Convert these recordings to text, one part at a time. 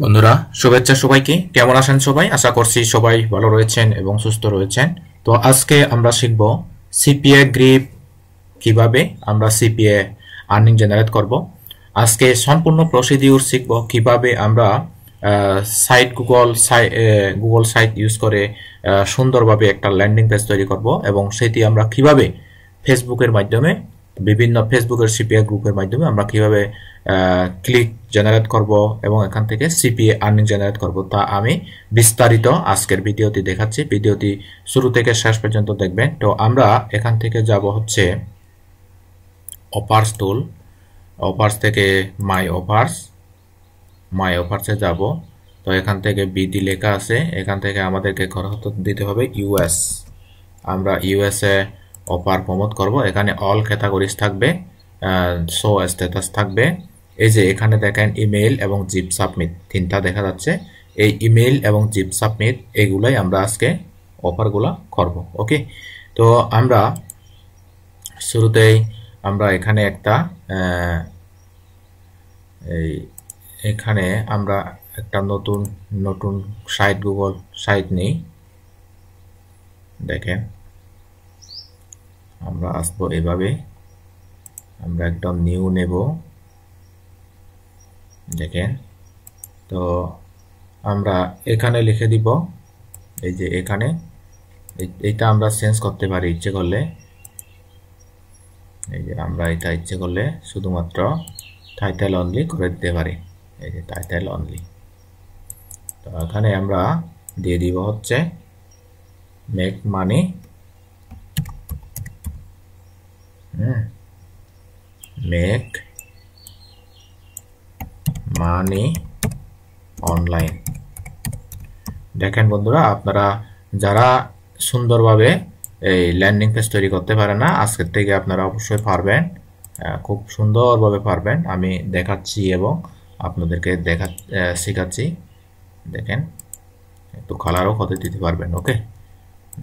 বন্ধুরা শুভেচ্ছা সবাইকে। কেমন আছেন সবাই? আশা করছি সবাই ভালো রয়েছেন এবং সুস্থ রয়েছেন। তো আজকে আমরা শিখব সিপিএ গ্রিপ কিভাবে আমরা সিপিএ আর্নিং জেনারেট করব। আজকে সম্পূর্ণ প্রসিডিউর শিখব কিভাবে আমরা গুগল সাইট ইউজ করে সুন্দরভাবে একটা ল্যান্ডিং পেজ তৈরি করব এবং সেটি আমরা কিভাবে ফেসবুকের মাধ্যমে বিভিন্ন ফেসবুকের সিপিএ গ্রুপের মাধ্যমে আমরা কিভাবে ক্লিক জেনারেট করব এবং এখান থেকে সিপিএ আর্নিং জেনারেট করব তা আমি বিস্তারিত আজকের ভিডিওটি দেখাচ্ছি। ভিডিওটি শুরু থেকে শেষ পর্যন্ত দেখবেন। তো আমরা এখান থেকে যাব হচ্ছে অফার্স টুল, অফার্স থেকে মাই অফার্সে যাব। তো এখান থেকে বিডি লেখা আছে, এখান থেকে আমাদেরকে দিতে হবে ইউএস। আমরা ইউএসএ অফার প্রমোট করব। এখানে অল ক্যাটাগরিজ থাকবে, শো স্ট্যাটাস থাকবে। এই যে এখানে দেখেন ইমেইল এবং জিপ সাবমিট তিনটা দেখা যাচ্ছে। এই ইমেইল এবং জিপ সাবমিট এগুলাই আমরা আজকে অফারগুলো করব। ওকে, তো আমরা শুরুতেই আমরা এখানে একটা এখানে আমরা একটা নতুন সাইট, গুগল সাইট নেই। দেখেন আমরা আসবো এভাবে, আমরা একদম নিউ নেব। দেখেন, তো আমরা এখানে লিখে দিব, এই যে এখানে এটা আমরা চেঞ্জ করতে পারি ইচ্ছে করলে। এই যে আমরা এটা ইচ্ছে করলে শুধুমাত্র টাইটেল অনলি করে দিতে পারি। এই যে টাইটেল অনলি। তো এখানে আমরা দিয়ে দিব হচ্ছে make money, make money online. দেখেন বন্ধুরা, আপনারা যারা সুন্দরভাবে এই ল্যান্ডিং পেজ তৈরি করতে পারে না, আজকের থেকে আপনারা অবশ্যই পারবেন, খুব সুন্দরভাবে পারবেন। আমি দেখাচ্ছি এবং আপনাদেরকে শেখাচ্ছি। দেখেন, একটু কালারও কত দিতে পারবেন। ওকে,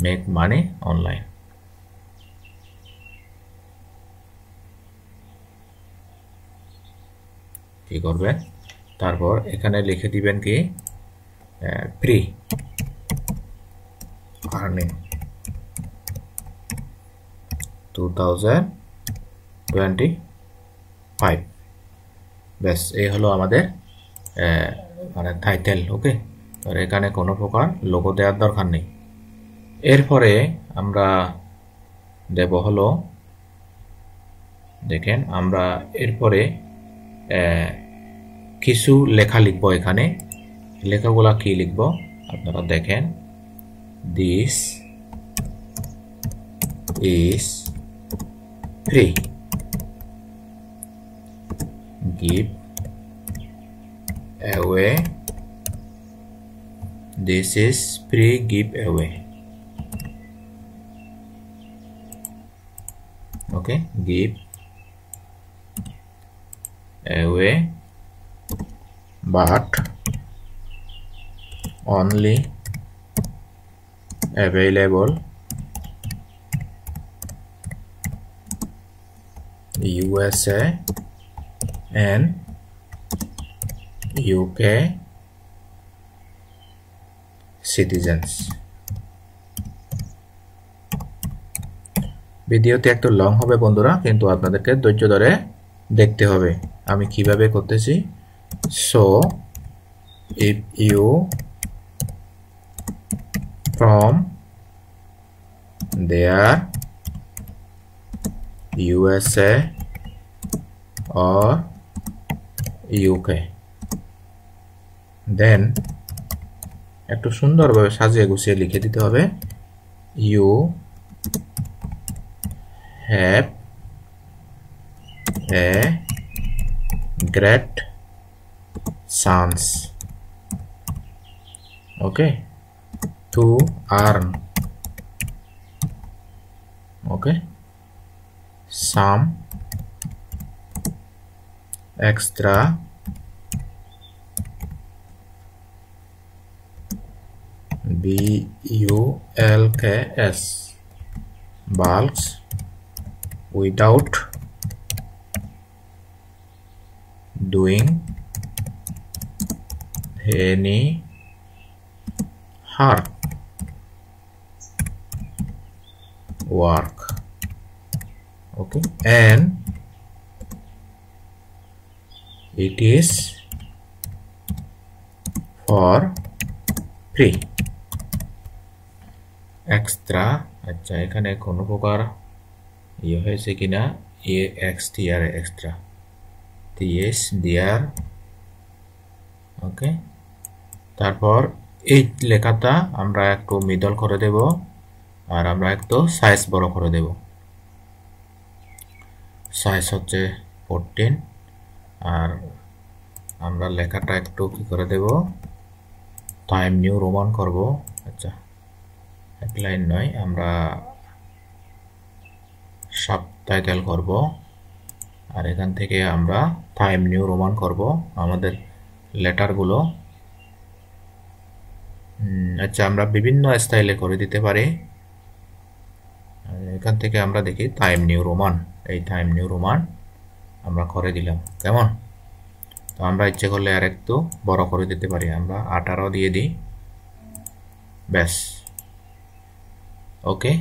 মেক মানি অনলাইন। কি করবেন, তারপর এখানে লিখে দিবেন কি প্রি আর্নিং 2025। ব্যাস, এই হলো আমাদের মানে টাইটেল। ওকে, আর এখানে কোনো প্রকার লোগো দেওয়ার দরকার নেই। এরপরে আমরা দেব হলো, দেখেন আমরা এরপরে কিছু লেখা লিখব। এখানে লেখাগুলা কি লিখব আপনারা দেখেন। This is free, give away, this is free give away. Okay, give away but only available USA and UK citizens. ভিডিওটি একটু লং হবে বন্ধুরা, কিন্তু আপনাদেরকে ধৈর্য ধরে দেখতে হবে আমি কিভাবে করতেছি। So if you from there USA or UK, then একটু সুন্দরভাবে সাজিয়ে গুছিয়ে লিখে দিতে হবে, you have a great chance, okay, to earn, okay, some extra bulks bulks without doing any her work, okay, and it is for free, extra। আচ্ছা এখানে কোনো প্রকার ইয়ে হয়েছে কিনা, এ X TR extra TS DR, okay. তারপর এই লেখাটা আমরা একটু মিডল করে দেব আর আমরা একটু সাইজ বড় করে দেব। সাইজ হচ্ছে 14 আর আমরা লেখাটা একটু কি করে দেব, টাইম নিউ রোমান করব। আচ্ছা হেডলাইন নয়, আমরা সাবটাইটেল করব আর এখান থেকে আমরা টাইম নিউ রোমান করব আমাদের লেটারগুলো। আচ্ছা আমরা বিভিন্ন স্টাইলে করে দিতে পারি। এখান থেকে আমরা দেখি টাইম নিউ রোমান, এই টাইম নিউ রোমান আমরা করে দিলাম, কেমন? তো আমরা ইচ্ছে করলে আর একটু বড় করে দিতে পারি, আমরা 18 দিয়ে দিই, ব্যাস, ওকে।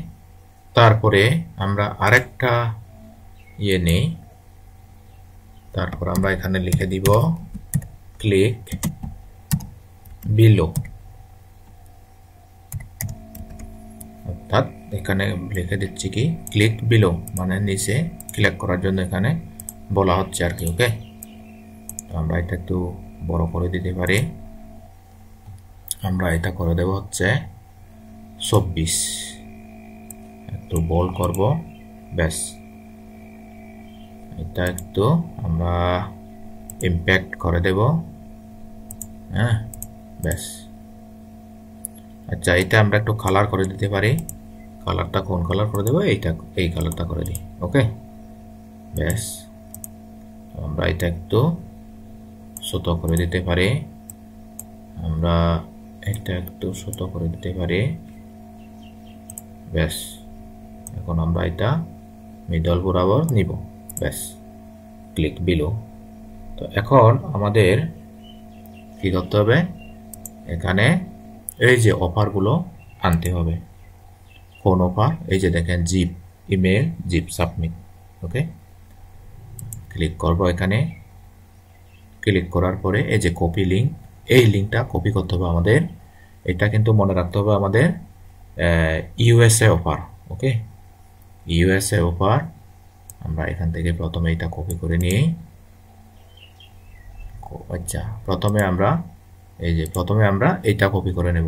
তারপরে আমরা আরেকটা ইয়ে নেই, তারপর আমরা এখানে লিখে দিব ক্লিক বিলো, অর্থাৎ এখানে লিখে দিচ্ছি কি ক্লিক বিলো, মানে নিচে ক্লিক করার জন্য এখানে বলা হচ্ছে আর কি, ওকে। তো আমরা এটা একটু বড় করে দিতে পারি, আমরা এটা করে দেব হচ্ছে 24, একটু বোল্ড করব, ব্যাস। এটা একটু আমরা ইম্প্যাক্ট করে দেব, হ্যাঁ, ব্যাস। আচ্ছা এটা আমরা একটু কালার করে দিতে পারি, কালারটা কোন কালার করে দেব, এইটা, এই কালারটা করে দিই, ওকে, ব্যাস। আমরা এটা একটু ছোট করে দিতে পারি, আমরা এটা একটু ছোট করে দিতে পারি, ব্যাস। এখন আমরা এটা মিডল বরাবর নিব, ব্যাস, ক্লিক বিলো। তো এখন আমাদের কি করতে হবে, এখানে এই যে অফারগুলো আনতে হবে। কোন অফার? এই যে দেখেন জিপ, ইমেল, জিপ সাবমিট, ওকে। ক্লিক করব এখানে, ক্লিক করার পরে এই যে কপি লিঙ্ক, এই লিঙ্কটা কপি করতে হবে আমাদের। এটা কিন্তু মনে রাখতে হবে আমাদের ইউএসএ অফার, ওকে, ইউএসএ অফার। আমরা এখান থেকে প্রথমে এটা কপি করে নিই। আচ্ছা প্রথমে আমরা এই যে প্রথমে আমরা এটা কপি করে নেব।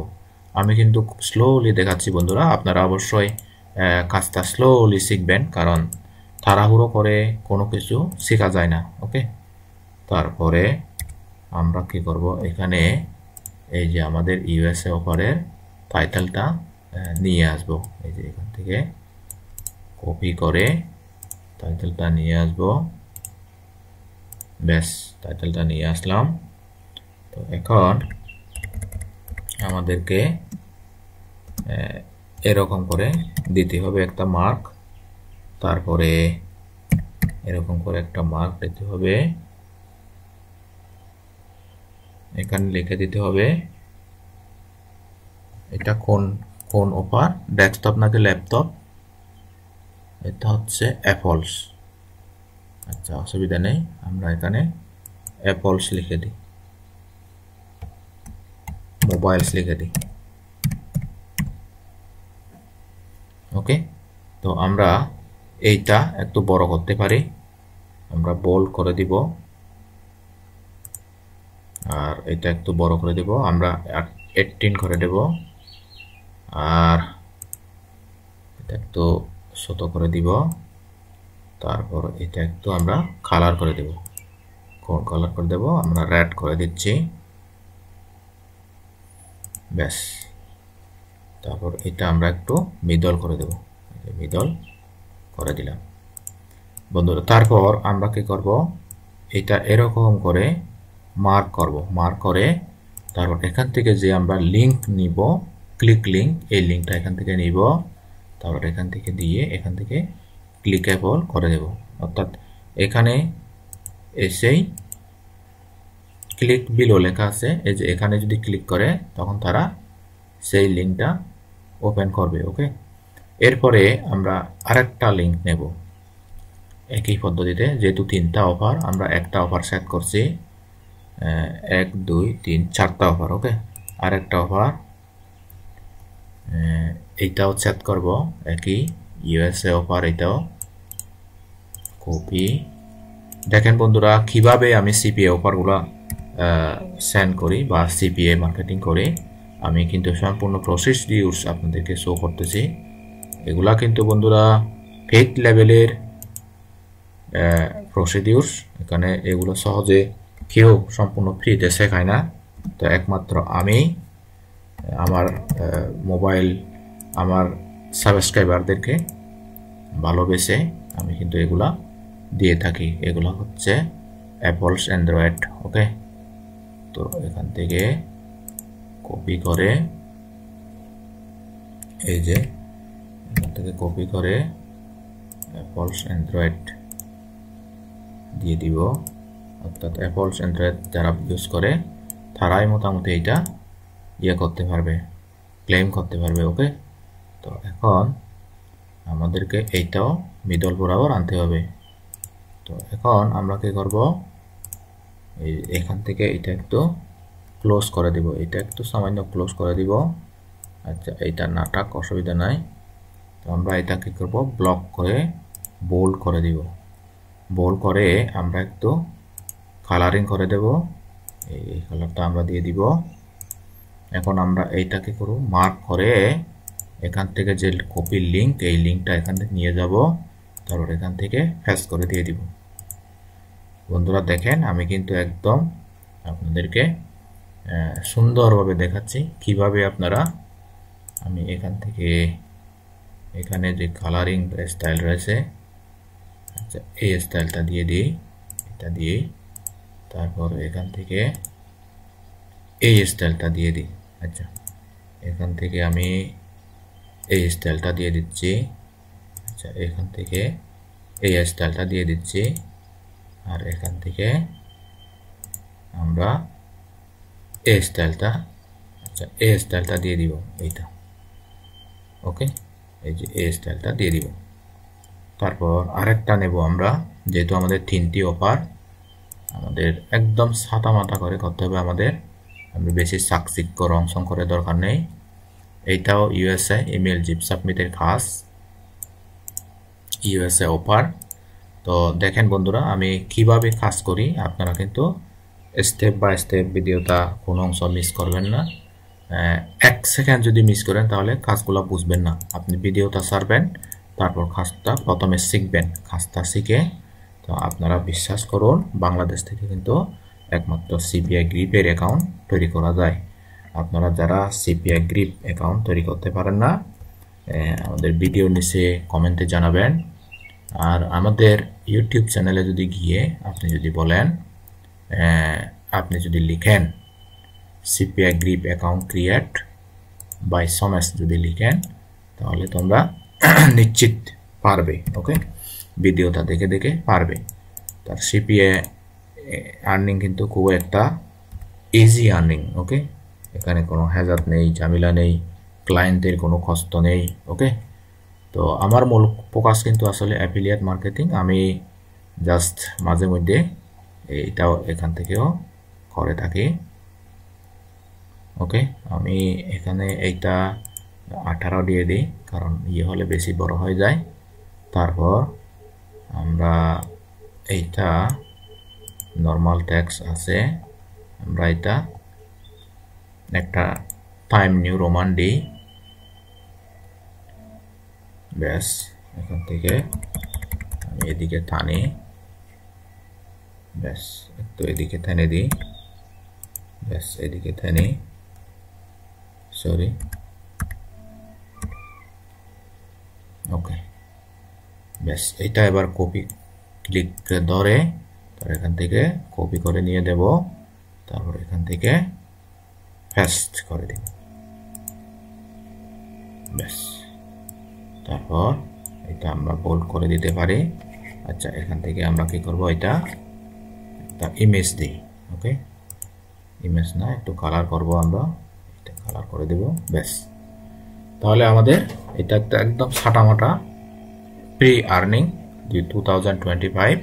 আমি কিন্তু খুব স্লোলি দেখাচ্ছি বন্ধুরা, আপনারা অবশ্যই কাজটা স্লোলি শিখবেন, কারণ তাড়াহুড়ো করে কোনো কিছু শেখা যায় না, ওকে। তারপরে আমরা কি করব, এখানে এই যে আমাদের ইউএসএ অফারের টাইটেলটা নিয়ে আসব, এই যে এখান থেকে কপি করে টাইটেলটা নিয়ে আসব, ব্যাস, টাইটেলটা নিয়ে আসলাম। তো এখন আমাদেরকে এরকম করে দিতে হবে একটা মার্ক, তারপরে এরকম করে একটা মার্ক দিতে হবে, এখানে লিখে দিতে হবে এটা কোন কোন অফার, ডেস্কটপ নাকি ল্যাপটপ, এটা হচ্ছে অ্যাপলস। আচ্ছা অসুবিধা নেই, আমরা এখানে অ্যাপলস লিখে দিই, মোবাইলস লিখে দিই, ওকে। তো আমরা এইটা একটু বড় করতে পারি, আমরা বোল্ড করে দিব আর এটা একটু বড় করে দেব, আমরা 18 করে দেব আর এটা একটু ছোট করে দিব, তারপর এটা একটু আমরা কালার করে দেব। কোন কালার করে দেব, আমরা রেড করে দিচ্ছি, ব্যাস। তারপর এটা আমরা একটু মিডল করে দেব, মিডল করে দিলাম বন্ধুরা। তারপর আমরা কি করব, এটা এরকম করে মার্ক করব, মার্ক করে তারপর এখান থেকে যে আমরা লিংক নিব, ক্লিক লিংক, এই লিংকটা এখান থেকে নিব, তারপর এখান থেকে দিয়ে এখান থেকে ক্লিকেবল করে দেব, অর্থাৎ এখানে এসেই ক্লিক বিলো লেখা আছে, এই যে এখানে যদি ক্লিক করে তখন তারা সেই লিঙ্কটা ওপেন করবে। ওকে, এরপরে আমরা আরেকটা লিঙ্ক নেব একই পদ্ধতিতে। যেহেতু 3টা অফার, আমরা একটা অফার সেট করছি, 1 2 3 4টা অফার। ওকে, আরেকটা অফার এইটাও সেট করব একই ইউএসএ অফার। এটাও কপি। দেখেন বন্ধুরা কিভাবে আমি সিপিএ অফারগুলো সেন্ড করি বা সিপিএ মার্কেটিং করি। আমি কিন্তু সম্পূর্ণ প্রসিডিউরস আপনাদেরকে শো করতেছি। এগুলা কিন্তু বন্ধুরা পেইড লেভেলের প্রসিডিউরস। এখানে এগুলো সহজে কেউ সম্পূর্ণ ফ্রিতে শেখায় না। তো একমাত্র আমি আমার মোবাইল, আমার সাবস্ক্রাইবারদেরকে ভালোবেসে আমি কিন্তু এগুলা দিয়ে থাকি। এগুলো হচ্ছে অ্যাপলস অ্যান্ড্রয়েড। ওকে, তো এখান থেকে কপি করে, এই যে এখান থেকে কপি করে অ্যাপলস অ্যান্ড্রয়েড দিয়ে দিব। অর্থাৎ অ্যাপলস অ্যান্ড্রয়েড যারা ইউজ করে তারাই মোটামুটি এইটা করতে পারবে, ক্লেম করতে পারবে। ওকে, তো এখন আমাদেরকে এইটাও মিডল বরাবর আনতে হবে। তো এখন আমরা কি করব, এখান থেকে এটা একটু ক্লোজ করে দিব, এটা একটু সামান্য ক্লোজ করে দিব। আচ্ছা, এইটা নাটক অসুবিধা নাই। তো আমরা এটা কি করব, ব্লক করে বোল্ড করে দিব। বোল্ড করে আমরা একটু কালারিং করে দেব। এই কালারটা আমরা দিয়ে দিব। এখন আমরা এইটাকে করব মার্ক করে, এখান থেকে যে কপি লিঙ্ক, এই লিঙ্কটা এখান থেকে নিয়ে যাব, তারপর এখান থেকে পেস্ট করে দিয়ে দিব। বন্ধুরা দেখেন আমি কিন্তু একদম আপনাদেরকে সুন্দরভাবে দেখাচ্ছি কিভাবে আপনারা, আমি এখান থেকে এখানে যে কালারিং স্টাইল রয়েছে, আচ্ছা এই স্টাইলটা দিয়ে দিই, এটা দিয়ে, তারপর এখান থেকে এই স্টাইলটা দিয়ে দিই। আচ্ছা, এখান থেকে আমি এই স্টাইলটা দিয়ে দিচ্ছি। আচ্ছা, এখান থেকে এই স্টাইলটা দিয়ে দিচ্ছি, আর এখান থেকে আমরা এই স্টাইলটা, আচ্ছা এই স্টাইলটা দিয়ে দিব এইটা। ওকে, এই যে এই স্টাইলটা দিয়ে দিব। তারপর আরেকটা নেব আমরা, যেহেতু আমাদের 3টি অফার, আমাদের একদম ছাতা মাথা করে করতে হবে আমাদের, আমরা বেশি চাকচিক্য রং সং করে দরকার নেই। এইটাও ইউএসএ ইমেল জিপ সাবমিটের খাস ইউএসএ অফার। তো দেখেন বন্ধুরা আমি কিভাবে কাজ করি, আপনারা কিন্তু স্টেপ বাই স্টেপ ভিডিওটা কোনো অংশ মিস করবেন না। 1 সেকেন্ড যদি মিস করেন তাহলে কাজগুলো বুঝবেন না। আপনি ভিডিওটা ছাড়বেন, তারপর কাজটা প্রথমে শিখবেন। কাজটা শিখে তো আপনারা বিশ্বাস করুন, বাংলাদেশ থেকে কিন্তু একমাত্র সিপিআই গ্রিপের অ্যাকাউন্ট তৈরি করা যায়। আপনারা যারা সিপিআই গ্রিপ অ্যাকাউন্ট তৈরি করতে পারেন না, আমাদের ভিডিওর নিচে কমেন্টে জানাবেন। আর আমাদের ইউটিউব চ্যানেলে যদি গিয়ে আপনি যদি বলেন, আপনি যদি লিখেন CPI grip account create by Somesh যদি লিখেন, তাহলে তোমরা নিশ্চিত পারবে। ওকে, ভিডিওটা দেখে দেখে পারবে। তার সিপিএ আর্নিং কিন্তু খুব একটা ইজি আর্নিং। ওকে, এখানে কোনো হ্যাজার্ড নেই, ঝামেলা নেই, ক্লায়েন্টের কোনো কষ্ট নেই। ওকে, তো আমার মূল ফোকাস কিন্তু আসলে অ্যাফিলিয়েট মার্কেটিং। আমি জাস্ট মাঝে মধ্যে এইটাও এখান থেকেও করে থাকি। ওকে, আমি এখানে এইটা 18 দিয়ে দিই, কারণ হলে বেশি বড় হয়ে যায়। তারপর আমরা এইটা নর্মাল ট্যাক্স আছে, আমরা এটা একটা টাইম নিউ রোমান দিই। ব্যাস, এখান থেকে আমি এদিকে টানি, ব্যাস একটু এদিকে টেনে দিই, ব্যাস এদিকে টেনে, সরি। ওকে, ব্যাস এটা এবার কপি ক্লিক ধরে তার এখান থেকে কপি করে নিয়ে দেব, তারপর এখান থেকে পেস্ট করে দেব। ব্যাস, তারপর এটা আমরা বোল্ড করে দিতে পারি। আচ্ছা, এখান থেকে আমরা কি করব, এটা একটা ইমেজ দিই। ওকে, ইমেজ না, একটু কালার করব আমরা, এটা কালার করে দেব। ব্যাস, তাহলে আমাদের এটা একটা একদম ছাটামাটা প্রি আর্নিং 2025।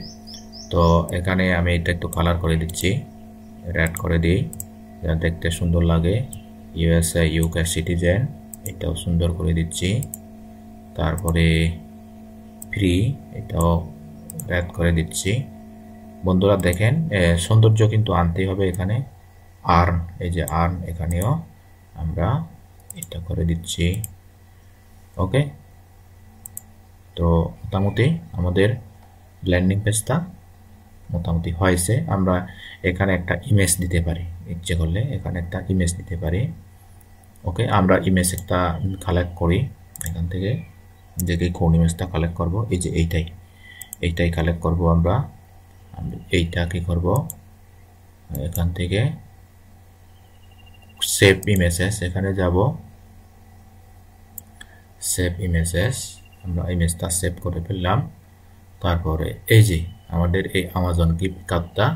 তো এখানে আমি এটা একটু কালার করে দিচ্ছি, রেড করে দিই, যা দেখতে সুন্দর লাগে। ইউএসএ ইউকে সিটিজেন, এটাও সুন্দর করে দিচ্ছি। তারপরে ফ্রি, এটাও রেড করে দিচ্ছি। বন্ধুরা দেখেন, সৌন্দর্য কিন্তু আনতেই হবে এখানে। আর্ন, এই যে আর্ন, এখানেও আমরা এটা করে দিচ্ছি। ওকে, তো মোটামুটি আমাদের ব্লেন্ডিং পেজটা মোটামুটি হয়েছে। আমরা এখানে একটা ইমেজ দিতে পারি, ইচ্ছে করলে এখানে একটা ইমেজ দিতে পারি। ওকে, আমরা ইমেজ একটা কালেক্ট করি এখান থেকে, দেখি কোন ইমেজটা কালেক্ট করব। এই যে এইটাই কালেক্ট করব আমরা। এইটা কি করব, এখান থেকে সেভ ইমেজেস, এখানে যাব, সেভ ইমেজেস, আমরা ইমেজটা সেভ করে ফেললাম। তারপরে এই যে আমাদের এই অ্যামাজন গিফট কার্ডটা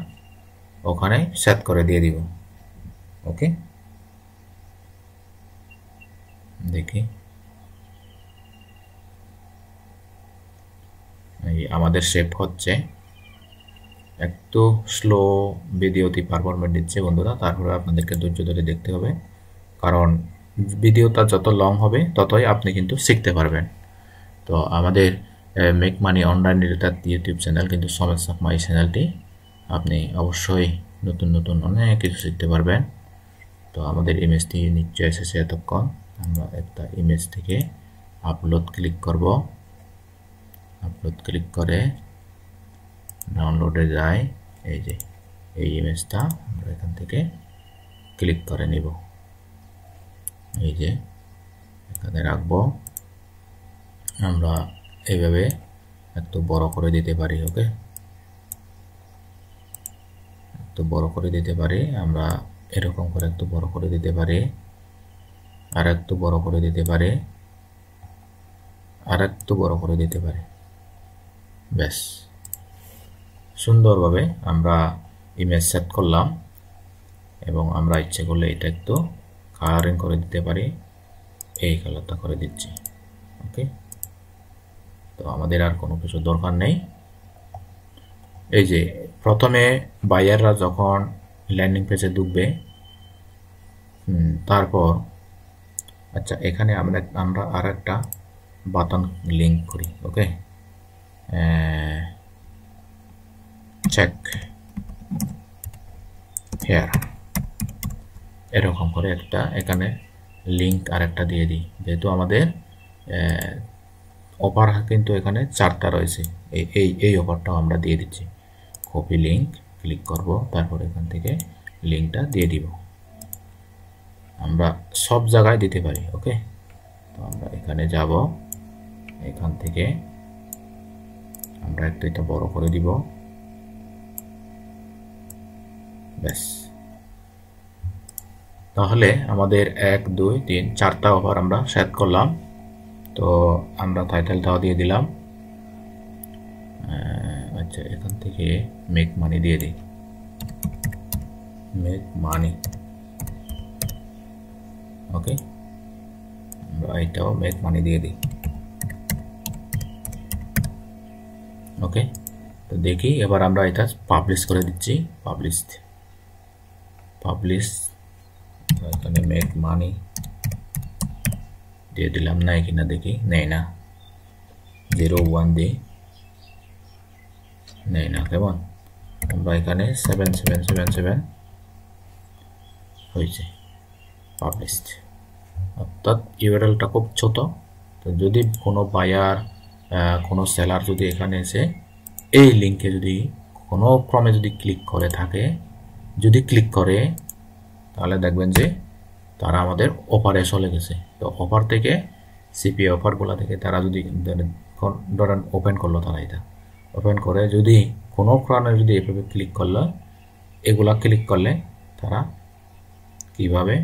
ওখানে সেট করে দিয়ে দিব। ওকে, দেখি এই আমাদের সেভ হচ্ছে। একটু স্লো ভিডিওটি পারফরমেন্স দিচ্ছে বন্ধুরা, তারপরে আপনাদেরকে ধৈর্য ধরে দেখতে হবে, কারণ ভিডিওটা যত লং হবে ততই আপনি কিন্তু শিখতে পারবেন। তো আমাদের make money online related YouTube channel কিন্তু সমেত সাকমা, এই চ্যানেলটি আপনি অবশ্যই নতুন নতুন অনেক কিছু শিখতে পারবেন। তো আমাদের ইমেজটি নিচে এসেছে এতক্ষণ, আমরা একটা ইমেজ থেকে আপলোড ক্লিক করব। আপলোড ক্লিক করে ডাউনলোডে যাই, এই যে এই ইমেজটা আমরা এখান থেকে ক্লিক করে নিব। এই যে এখানে রাখবো, আমরা এইভাবে একটু বড় করে দিতে পারি। ওকে, একটু বড় করে দিতে পারি আমরা, এরকম করে একটু বড় করে দিতে পারি, আর একটু বড় করে দিতে পারি, আর একটু বড় করে দিতে পারি। ব্যাস, সুন্দরভাবে আমরা ইমেজ সেট করলাম, এবং আমরা ইচ্ছে করলে এটা একটু কালারিং করে দিতে পারি, এই কালারটা করে দিচ্ছি। ওকে, তো আমাদের আর কোনো কিছু দরকার নেই। এই যে প্রথমে বায়াররা যখন ল্যান্ডিং পেজে ঢুকবে, তারপর আচ্ছা এখানে আমরা আর একটা বাটন লিঙ্ক করি। ওকে, চেক হেয়ার, এরকম করে একটা এখানে লিঙ্ক আর একটা দিয়ে দিই, যেহেতু আমাদের অফার কিন্তু এখানে 4টা রয়েছে, এই অফারটাও আমরা দিয়ে দিচ্ছি। কপি লিঙ্ক ক্লিক করব, তারপর এখান থেকে লিঙ্কটা দিয়ে দিব। আমরা সব জায়গায় দিতে পারি। ওকে, তো আমরা এখানে যাব, এখান থেকে আমরা একটু এটা বড় করে দিব। ব্যাস, তাহলে আমাদের 1 2 3 4টা অফার আমরা সেট করলাম। তো আমরা টাইটেলটাও দিয়ে দিলাম। আচ্ছা, এখান থেকে মেক মানি দিয়ে দিই, মেক মানি। ওকে, আমরা এটাও মেক মানি দিয়ে দিই। ওকে, তো দেখি এবার আমরা এটা পাবলিশ করে দিচ্ছি। পাবলিশ, এখানে মেক মানি দিয়ে দিলাম, নাই কিনা দেখি, নেই না, 01 দিই, নেই না, কেমন? আমরা এখানে 7777 হয়েছে পাবলিশড। অর্থাৎ ইউআরএলটা খুব ছোট। তো যদি কোনো বায়ার, কোনো সেলার যদি এখানে এসে এই লিঙ্কে যদি কোনো ক্রমে যদি ক্লিক করে থাকে, যদি ক্লিক করে, তাহলে দেখবেন যে তারা আমাদের অফারে চলে গেছে। তো অফার থেকে সিপিএ অফারগুলো থেকে তারা যদি ধরেন ওপেন করলো, তারা এটা ওপেন করে যদি কোনো কারণে যদি এভাবে ক্লিক করলো, এগুলা ক্লিক করলে তারা কিভাবে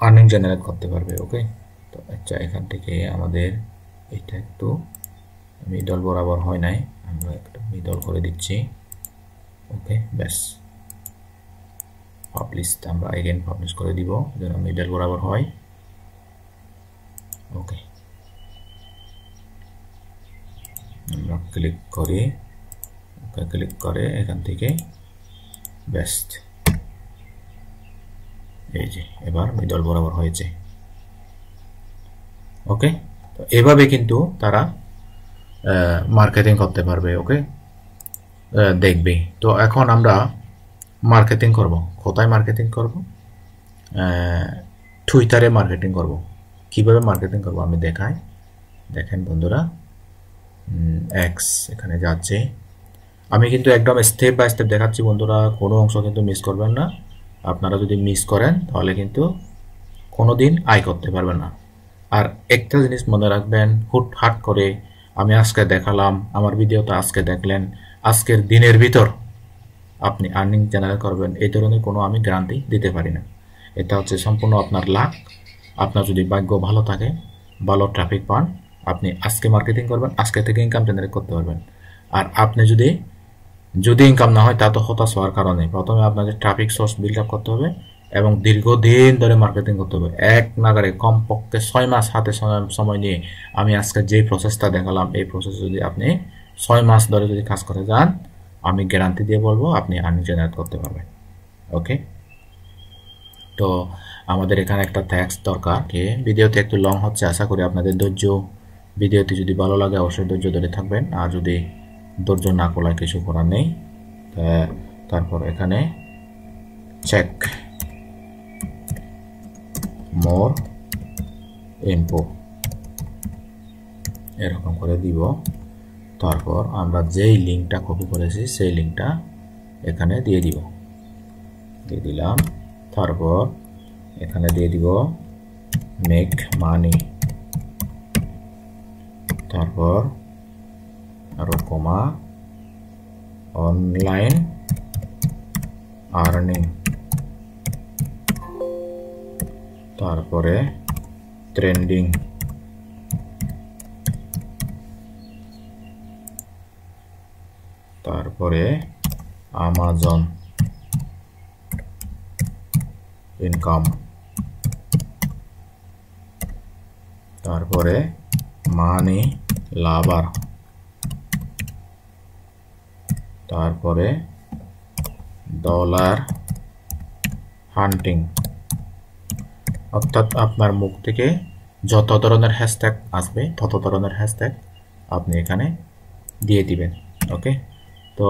আর্নিং জেনারেট করতে পারবে। ওকে, তো আচ্ছা এখান থেকে আমাদের এটা একটু মিডল বরাবর হয় নাই, আমরা একটু মিডল করে দিচ্ছি। ওকে, ব্যাস, পাবলিশ আমরা এগেইন পাবলিশ করে দিব যেন মিডল বরাবর হয়। ওকে, আমরা ক্লিক করি, ওকে ক্লিক করে এখান থেকে বেস্ট, এই যে এবার মিডল বরাবর হয়েছে। ওকে, তো এভাবে কিন্তু তারা মার্কেটিং করতে পারবে। ওকে, দেখবে। তো এখন আমরা মার্কেটিং করব। কোথায় মার্কেটিং করব? টুইটারে মার্কেটিং করব। কিভাবে মার্কেটিং করব আমি দেখাই। দেখেন বন্ধুরা, এক্স এখানে যাচ্ছে। আমি কিন্তু একদম স্টেপ বাই স্টেপ দেখাচ্ছি বন্ধুরা, কোনো অংশ কিন্তু মিস করবেন না। আপনারা যদি মিস করেন তাহলে কিন্তু কোনোদিন আয় করতে পারবেন না। আর একটা জিনিস মনে রাখবেন, হুটহাট করে আমি আজকে দেখালাম, আমার ভিডিওটা আজকে দেখলেন, আজকের দিনের ভিতর আপনি আর্নিং জেনারেট করবেন, এই ধরনের কোনো আমি গ্যারান্টি দিতে পারি না। এটা হচ্ছে সম্পূর্ণ আপনার লাক। আপনার যদি ভাগ্য ভালো থাকে, ভালো ট্রাফিক পান, আপনি আজকে মার্কেটিং করবেন, আজকে থেকে ইনকাম জেনারেট করতে পারবেন। আর আপনি যদি ইনকাম না হয় তা তো হতাশ হওয়ার কারণে প্রথমে আপনাকে ট্রাফিক সোর্স বিল্ড আপ করতে হবে এবং দীর্ঘদিন ধরে মার্কেটিং করতে হবে। এক নাগারে কমপক্ষে 6 মাস হাতে সময় নিয়ে আমি আজকে যে প্রসেসটা দেখালাম, এই প্রসেস যদি আপনি 6 মাস ধরে যদি কাজ করে যান, আমি গ্যারান্টি দিয়ে বলবো আপনি আর্নিং জেনারেট করতে পারবেন। ওকে, তো আমাদের এখানে একটা ট্যাক্স দরকার। ভিডিওতে একটু লং হচ্ছে, আশা করি আপনাদের ধৈর্য, ভিডিওটি যদি ভালো লাগে অবশ্যই ধৈর্য ধরে থাকবেন। আর যদি ধৈর্য না করার কিছু করার নেই। তারপর এখানে চেক মোর ইনফো এরকম করে দিব। তারপর আমরা যেই লিঙ্কটা কপি করেছি সেই লিঙ্কটা এখানে দিয়ে দিলাম। তারপর এখানে দিয়ে দিব মেক মানি, তারপর আরো কমা অনলাইন আর্নিং, তারপরে ট্রেন্ডিং, তারপরে আমাজন ইনকাম, তারপরে মানি লাভার, তারপরে ডলার হান্টিং। অর্থাৎ আপনার মুখ থেকে যত ধরনের হ্যাশট্যাগ আসবে তত ধরনের হ্যাশট্যাগ আপনি এখানে দিয়ে দিবেন। ওকে, তো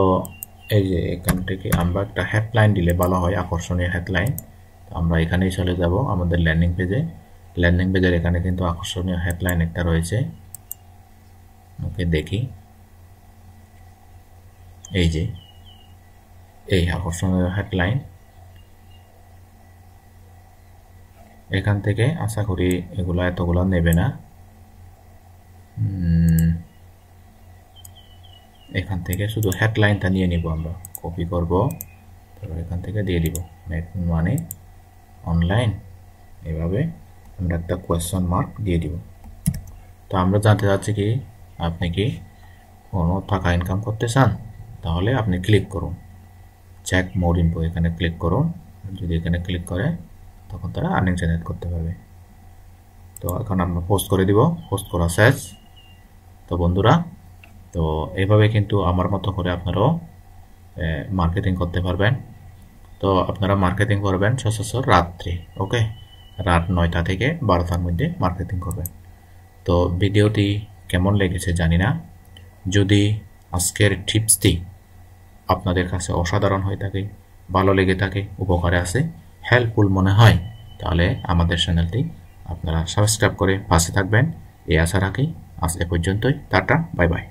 এই যে এখান থেকে আমরা একটা হেডলাইন দিলে ভালো হয়, আকর্ষণীয় হেডলাইন। আমরা এখানেই চলে যাব আমাদের ল্যান্ডিং পেজে। ল্যান্ডিং পেজের এখানে কিন্তু আকর্ষণীয় হেডলাইন একটা রয়েছে। ওকে, দেখি, এই যে এই আকর্ষণীয় হেডলাইন, এখান থেকে আশা করি এগুলা এতগুলা নেবে না। এখান থেকে শুধু হেডলাইনটা নিয়ে নিব, আমরা কপি করব, তারপর এখান থেকে দিয়ে দিব মেক মানি অনলাইন। এভাবে আমরা একটা কোয়েশ্চন মার্ক দিয়ে দিব। তো আমরা জানতে চাচ্ছি কি আপনি কি কোনো টাকা ইনকাম করতে চান, তাহলে আপনি ক্লিক করুন চেক মোর ইনফো, এখানে ক্লিক করুন। যদি এখানে ক্লিক করে তখন তারা আর্নিং জেনারেট করতে পারবে। তো এখন আমরা পোস্ট করে দিব, পোস্ট করা শেষ। তো বন্ধুরা, তো এইভাবে কিন্তু আমার মতো করে আপনারাও মার্কেটিং করতে পারবেন। তো আপনারা মার্কেটিং করবেন সচরাচর রাত্রে। ওকে, রাত 9টা থেকে 12টার মধ্যে মার্কেটিং করবেন। তো ভিডিওটি কেমন লেগেছে জানি না, যদি আজকের টিপসটি আপনাদের কাছে অসাধারণ হয়ে থাকে, ভালো লেগে থাকে, উপকারে আসে, হেল্পফুল মনে হয়, তাহলে আমাদের চ্যানেলটি আপনারা সাবস্ক্রাইব করে পাশে থাকবেন এই আশা রাখি। আজ এ পর্যন্তই, টাটা, বাই বাই।